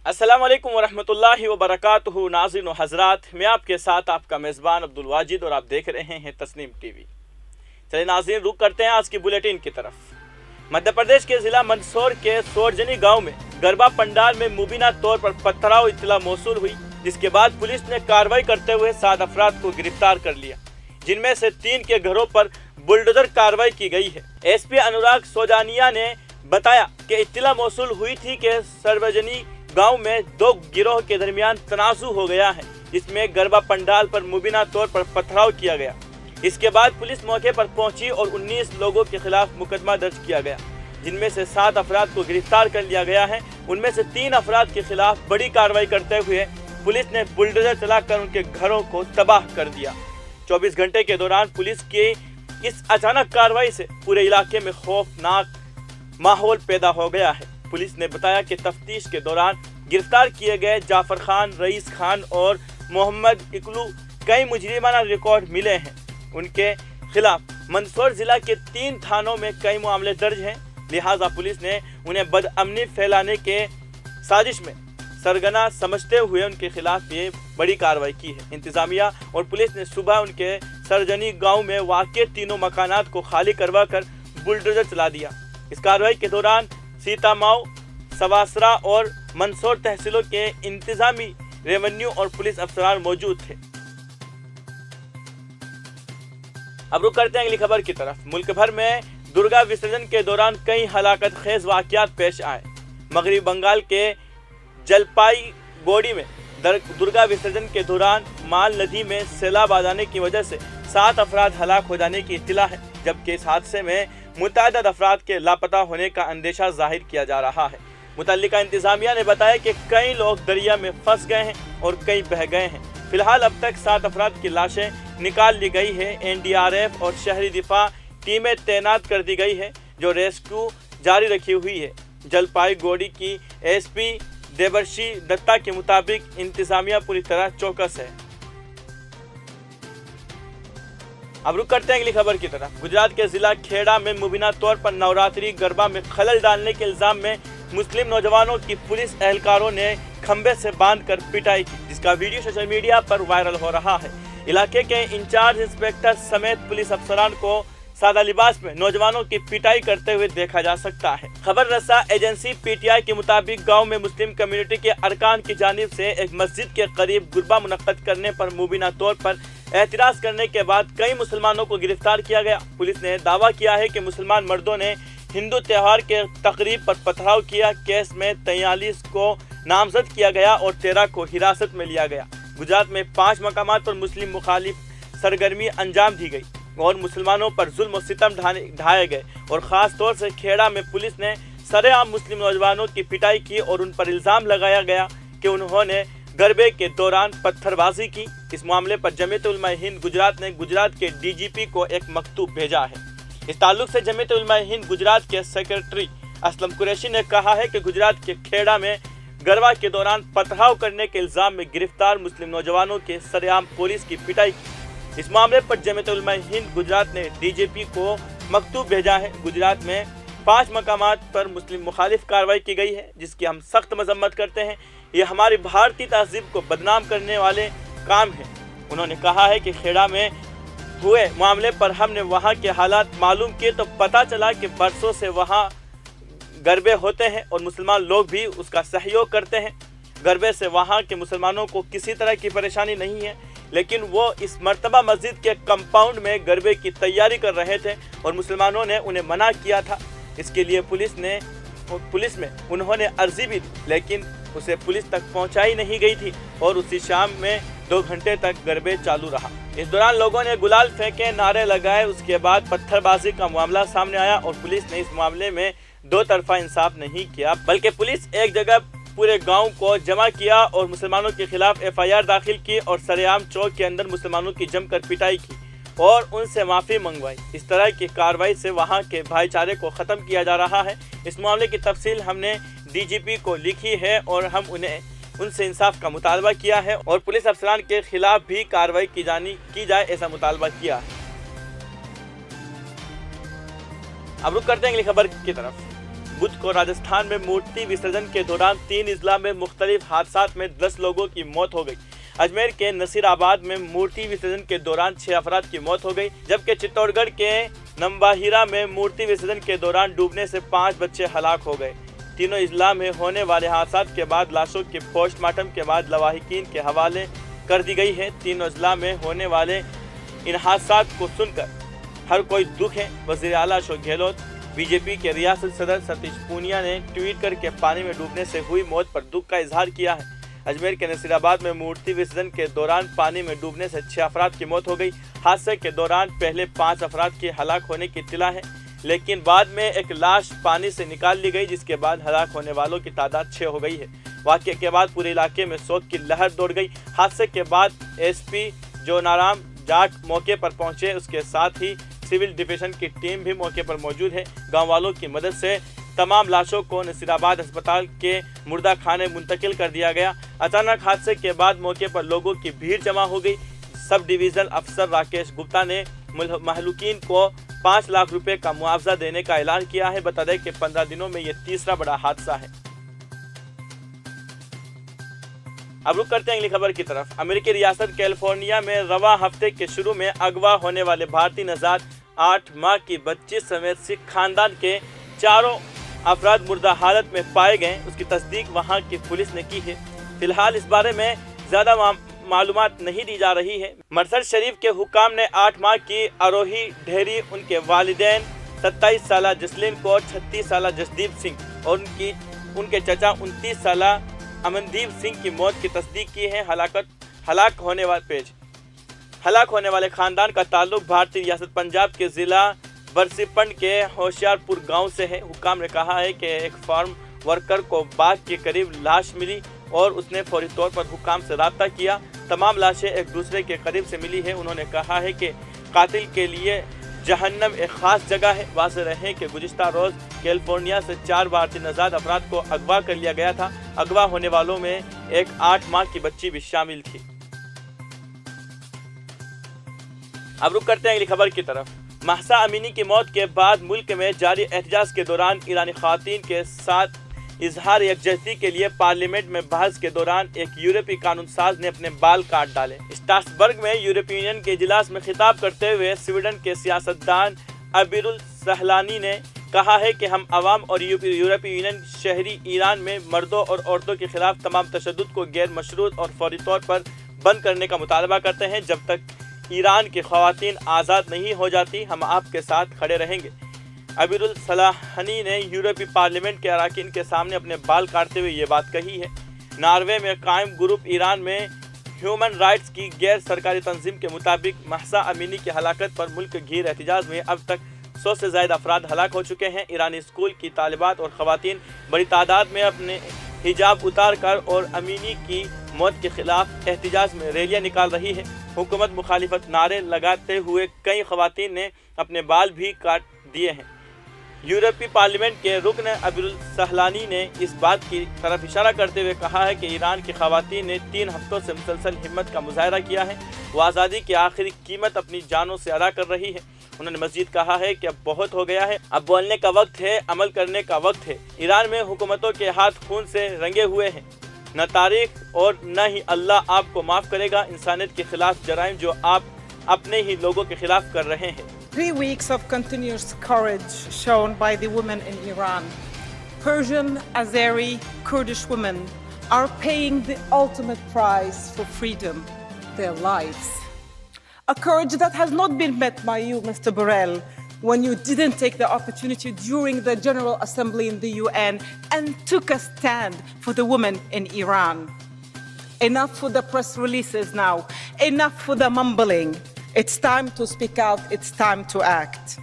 अस्सलाम वालेकुम वरहमतुल्लाहि वबरकातुहू। नाज़रीन व हज़रात, मैं आपके साथ आपका मेज़बान अब्दुल वाजिद और आप देख रहे हैं तस्नीम टीवी। चलिए नाज़रीन, रुक करते हैं आज की बुलेटिन की तरफ। मध्य प्रदेश के ज़िला मंदसौर के सोरजनी गांव में गरबा पंडाल में मुबीना तौर पर पथराव इत्तला मौसूल हुई, जिसके बाद पुलिस ने कार्रवाई करते हुए 7 अफराद को गिरफ्तार कर लिया, जिनमें से 3 के घरों पर बुलडोजर कार्रवाई की गई है। एसपी अनुराग सोजानिया ने बताया कि इत्तला मौसूल हुई थी कि सर्वजनी गांव में 2 गिरोह के दरमियान तनाज़ु हो गया है, जिसमें गरबा पंडाल पर मुबीना तौर पर पथराव किया गया। इसके बाद पुलिस मौके पर पहुंची और 19 लोगों के खिलाफ मुकदमा दर्ज किया गया, जिनमें से 7 अफराद को गिरफ्तार कर लिया गया है। उनमें से 3 अफराद के खिलाफ बड़ी कार्रवाई करते हुए पुलिस ने बुलडोजर चलाकर उनके घरों को तबाह कर दिया। 24 घंटे के दौरान पुलिस की इस अचानक कार्रवाई से पूरे इलाके में खौफनाक माहौल पैदा हो गया है। पुलिस ने बताया कि तफ्तीश के दौरान गिरफ्तार किए गए जाफर खान, रईस खान और मोहम्मद इकलू कई मुजरिमाना रिकॉर्ड मिले हैं। उनके खिलाफ मंदसौर जिला के 3 थानों में कई मामले दर्ज हैं, लिहाजा पुलिस ने उन्हें बदअमनी फैलाने के साजिश में सरगना समझते हुए उनके खिलाफ ये बड़ी कार्रवाई की है। इंतजामिया और पुलिस ने सुबह उनके सरजनी गांव में वाक़ तीनों मकानात को खाली करवा कर बुलडोजर चला दिया। इस कार्रवाई के दौरान सीतामाओ, सवासरा और मंदसौर तहसीलों के इंतजामी, रेवेन्यू और पुलिस अफसरान मौजूद थे। अब रुक करते हैं अगली खबर की तरफ। मुल्क भर में दुर्गा विसर्जन के दौरान कई हलाकत खेज वाक़यात पेश आए। मगरबी बंगाल के जलपाईगुड़ी में दुर्गा विसर्जन के दौरान माल नदी में सैलाब आ जाने की वजह से 7 अफराद हलाक हो जाने की इत्तला है, जबकि इस हादसे में मुतअद्दिद अफराद के लापता होने का अंदेशा जाहिर किया जा रहा है। मुतल्लिका इंतजामिया ने बताया कि कई लोग दरिया में फंस गए हैं और कई बह गए हैं। फिलहाल अब तक 7 अफराद की लाशें निकाल ली गई है। NDRF और शहरी दिफा टीमें तैनात कर दी गई है, जो रेस्क्यू जारी रखी हुई है। जलपाईगुड़ी की SP देवर्षी दत्ता के मुताबिक इंतजामिया पूरी तरह चौकस है। अब रुक करते हैं अगली खबर की तरफ। गुजरात के जिला खेड़ा में मुबीना तौर पर नवरात्रि गरबा में खलल डालने के इल्जाम में मुस्लिम नौजवानों की पुलिस एहलकारों ने खंबे से बांधकर पिटाई की, जिसका वीडियो सोशल मीडिया पर वायरल हो रहा है। इलाके के इंचार्ज इंस्पेक्टर समेत पुलिस अफसरान को सादा लिबास में नौजवानों की पिटाई करते हुए देखा जा सकता है। खबर रसा एजेंसी PTI के मुताबिक गांव में मुस्लिम कम्युनिटी के अरकान की जानिब से एक मस्जिद के करीब गरबा मुनक्कद करने पर मुबीना तौर पर एतराज़ करने के बाद कई मुसलमानों को गिरफ्तार किया गया। पुलिस ने दावा किया है कि मुसलमान मर्दों ने हिंदू त्यौहार के तकरीब पर पथराव किया। केस में 43 को नामजद किया गया और 13 को हिरासत में लिया गया। गुजरात में 5 मकामात पर मुस्लिम मुखालिफ सरगर्मी अंजाम दी गई और मुसलमानों पर जुल्म और सितम ढाए गए, और ख़ास तौर से खेड़ा में पुलिस ने सरेआम मुस्लिम नौजवानों की पिटाई की और उन पर इल्ज़ाम लगाया गया कि उन्होंने गरबे के दौरान पत्थरबाजी की। इस मामले पर जमीयत उलमा हिंद गुजरात ने गुजरात के DGP को एक मकतूब भेजा है। इस ताल्लुक से जमीयत उलमा हिंद गुजरात के सेक्रेटरी असलम कुरैशी ने कहा है कि गुजरात के खेड़ा में गरबा के दौरान पथराव करने के इल्ज़ाम में गिरफ्तार मुस्लिम नौजवानों के सरेआम पुलिस की पिटाई की। इस मामले पर जमीयत उलमा हिंद गुजरात ने DGP को मकतूब भेजा है। गुजरात में 5 मकामात पर मुस्लिम मुखालिफ कार्रवाई की गई है, जिसकी हम सख्त मजम्मत करते हैं। ये हमारी भारतीय तहजीब को बदनाम करने वाले काम हैं। उन्होंने कहा है कि खेड़ा में हुए मामले पर हमने वहाँ के हालात मालूम किए तो पता चला कि बरसों से वहाँ गरबे होते हैं और मुसलमान लोग भी उसका सहयोग करते हैं। गरबे से वहाँ के मुसलमानों को किसी तरह की परेशानी नहीं है, लेकिन वो इस मर्तबा मस्जिद के कंपाउंड में गरबे की तैयारी कर रहे थे और मुसलमानों ने उन्हें मना किया था। इसके लिए पुलिस में उन्होंने अर्जी भी दी, लेकिन उसे पुलिस तक पहुंचाई नहीं गई थी और उसी शाम में 2 घंटे तक गरबे चालू रहा। इस दौरान लोगों ने गुलाल फेंके, नारे लगाए। उसके बाद पत्थरबाजी का मामला सामने आया और पुलिस ने इस मामले में 2 तरफा इंसाफ नहीं किया, बल्कि पुलिस एक जगह पूरे गांव को जमा किया और मुसलमानों के खिलाफ FIR दाखिल की और सरेआम चौक के अंदर मुसलमानों की जमकर पिटाई की और उनसे माफ़ी मंगवाई। इस तरह की कार्रवाई से वहां के भाईचारे को ख़त्म किया जा रहा है। इस मामले की तफसील हमने DGP को लिखी है और हम उनसे इंसाफ का मुतालबा किया है और पुलिस अफसरान के खिलाफ भी कार्रवाई की जाए, ऐसा मुतालबा किया है। अब रुक करते हैं अगली खबर की तरफ। بدھ کو راجستھان میں مورتی وسرجن کے دوران 3 اضلاع میں مختلف حادثات میں 10 لوگوں کی موت ہو گئی۔ اجمیر کے نصیر آباد میں مورتی وسرجن کے دوران 6 افراد کی موت ہو گئی، جبکہ چتور گڑھ کے نمباہیرا میں مورتی وسرجن کے دوران ڈوبنے سے 5 بچے ہلاک ہو گئے۔ تینوں اضلاع میں ہونے والے حادثات کے بعد لاشوں کے پوسٹ مارٹم کے بعد لواحقین کے حوالے کر دی گئی ہے۔ تینوں اضلاع میں ہونے والے ان حادثات کو سن کر ہر کوئی دکھ ہے۔ وزیر اعلیٰ اشوک گہلوت، بی جے پی کے ریاست صدر ستیش پونیا نے ٹویٹ کر کے پانی میں ڈوبنے سے ہوئی موت پر دکھ کا اظہار کیا ہے۔ اجمیر کے نصیر آباد میں مورتی وسرجن کے دوران پانی میں ڈوبنے سے 6 افراد کی موت ہو گئی۔ حادثے کے دوران پہلے 5 افراد کے ہلاک ہونے کی اطلاع ہے، لیکن بعد میں ایک لاش پانی سے نکال لی گئی، جس کے بعد ہلاک ہونے والوں کی تعداد 6 ہو گئی ہے۔ واقعے کے بعد پورے علاقے میں سوگ کی لہر دوڑ گئی۔ حادثے کے بعد ایس پی جونارام جاٹ موقع پر پہنچے، اس کے ساتھ ہی سول ڈیفینس کی ٹیم بھی موقع پر موجود ہے۔ گاؤں والوں کی مدد سے تمام لاشوں کو نصیر آباد ہسپتال کے مردہ خانے منتقل کر دیا گیا۔ اچانک حادثے کے بعد موقع پر لوگوں کی بھیڑ جمع ہو گئی۔ سب ڈویژنل افسر راکیش گپتا نے مہلوکین کو 5 لاکھ روپے کا معاوضہ دینے کا اعلان کیا ہے۔ بتا دیں کہ 15 دنوں میں یہ تیسرا بڑا حادثہ ہے۔ اب رخ کرتے ہیں اگلی خبر کی طرف۔ امریکی ریاست کیلیفورنیا میں رواں ہفتے کے شروع میں اغوا ہونے والے بھارتی نژاد 8 ماہ کی بچی سمیت سکھ خاندان کے 4 افراد مردہ حالت میں پائے گئے، اس کی تصدیق وہاں کی پولیس نے کی ہے۔ فی الحال اس بارے میں زیادہ معلومات نہیں دی جا رہی ہے۔ مرسد شریف کے حکام نے 8 ماہ کی آروہی ڈھیری، ان کے والدین 27 سالہ جسلین کور، 36 سالہ جسدیپ سنگھ اور ان کے چچا 29 سالہ امندیپ سنگھ کی موت کی تصدیق کی ہے۔ ہلاک ہونے والے خاندان کا تعلق بھارتی ریاست پنجاب کے ضلع برسیپنڈ کے ہوشیار پور گاؤں سے ہے۔ حکام نے کہا ہے کہ ایک فارم ورکر کو باغ کے قریب لاش ملی اور اس نے فوری طور پر حکام سے رابطہ کیا۔ تمام لاشیں ایک دوسرے کے قریب سے ملی ہیں۔ انہوں نے کہا ہے کہ قاتل کے لیے جہنم ایک خاص جگہ ہے۔ واضح رہے کہ گزشتہ روز کیلیفورنیا سے 4 بھارتی نژاد افراد کو اغوا کر لیا گیا تھا۔ اغوا ہونے والوں میں ایک 8 ماہ کی بچی بھی شامل تھی۔ اب رخ کرتے ہیں اگلی خبر کی طرف۔ مہسا امینی کی موت کے بعد ملک میں جاری احتجاج کے دوران ایرانی خواتین کے ساتھ اظہار یکجہتی کے لیے پارلیمنٹ میں بحث کے دوران ایک یورپی قانون ساز نے اپنے بال کاٹ ڈالے۔ اسٹراسبرگ میں یورپی یونین کے اجلاس میں خطاب کرتے ہوئے سویڈن کے سیاستدان ابیرول سہلانی نے کہا ہے کہ ہم عوام اور یورپی یونین شہری ایران میں مردوں اور عورتوں کے خلاف تمام تشدد کو غیر مشروط اور فوری طور پر بند کرنے کا مطالبہ کرتے ہیں۔ جب تک ایران کی خواتین آزاد نہیں ہو جاتی، ہم آپ کے ساتھ کھڑے رہیں گے۔ ابیرول سلاہنی نے یورپی پارلیمنٹ کے اراکین کے سامنے اپنے بال کاٹتے ہوئے یہ بات کہی ہے۔ ناروے میں قائم گروپ ایران میں ہیومن رائٹس کی غیر سرکاری تنظیم کے مطابق مہسا امینی کی ہلاکت پر ملک گیر احتجاج میں اب تک 100 سے زائد افراد ہلاک ہو چکے ہیں۔ ایرانی اسکول کی طالبات اور خواتین بڑی تعداد میں اپنے حجاب اتار کر اور امینی کی موت کے خلاف احتجاج میں ریلیاں نکال رہی ہے۔ حکومت مخالفت نعرے لگاتے ہوئے کئی خواتین نے اپنے بال بھی کاٹ دیے ہیں۔ یورپی پارلیمنٹ کے رکن ابیرول سہلانی نے اس بات کی طرف اشارہ کرتے ہوئے کہا ہے کہ ایران کی خواتین نے 3 ہفتوں سے مسلسل ہمت کا مظاہرہ کیا ہے، وہ آزادی کی آخری قیمت اپنی جانوں سے ادا کر رہی ہے۔ انہوں نے مزید کہا ہے کہ اب بہت ہو گیا ہے، اب بولنے کا وقت ہے، عمل کرنے کا وقت ہے۔ ایران میں حکومتوں کے ہاتھ خون سے رنگے ہوئے ہیں، نہ تاریخ اور نہ ہی اللہ آپ کو معاف کرے گا انسانیت کے خلاف جرائم جو آپ اپنے ہی لوگوں کے خلاف کر رہے ہیں۔ 3 weeks of continuous courage shown by the women in Iran, Persian, Azeri, Kurdish women are paying the ultimate price for freedom, their lives. A courage that has not been met by you, Mr. Borrell, when you didn't take the opportunity during the General Assembly in the UN and took a stand for the women in Iran. Enough for the press releases now. Enough for the mumbling. It's time to speak out. It's time to act.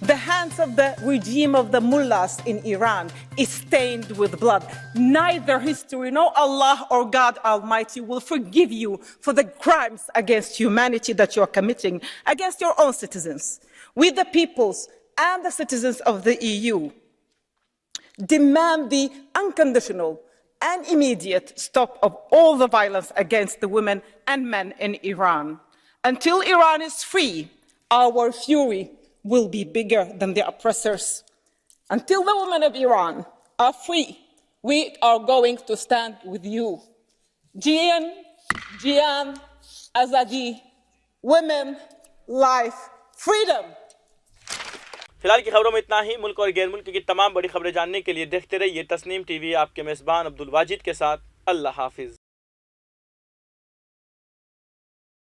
The hands of the regime of the mullahs in Iran is stained with blood. Neither history nor Allah or God Almighty will forgive you for the crimes against humanity that you are committing against your own citizens. We, the peoples and the citizens of the EU, demand the unconditional and immediate stop of all the violence against the women and men in Iran. Until Iran is free, our fury will be bigger than the oppressors. Until the women of Iran are free, we are going to stand with you. Jian, Jian, Azadi, women, life, freedom. फिलहाल की खबरों में इतना ही। मुल्क और गैर मुल्क की तमाम बड़ी खबरें जानने के लिए देखते रहिए तस्नीम टीवी। आपके मेज़बान अब्दुल वाजिद के साथ। अल्लाह हाफिज़।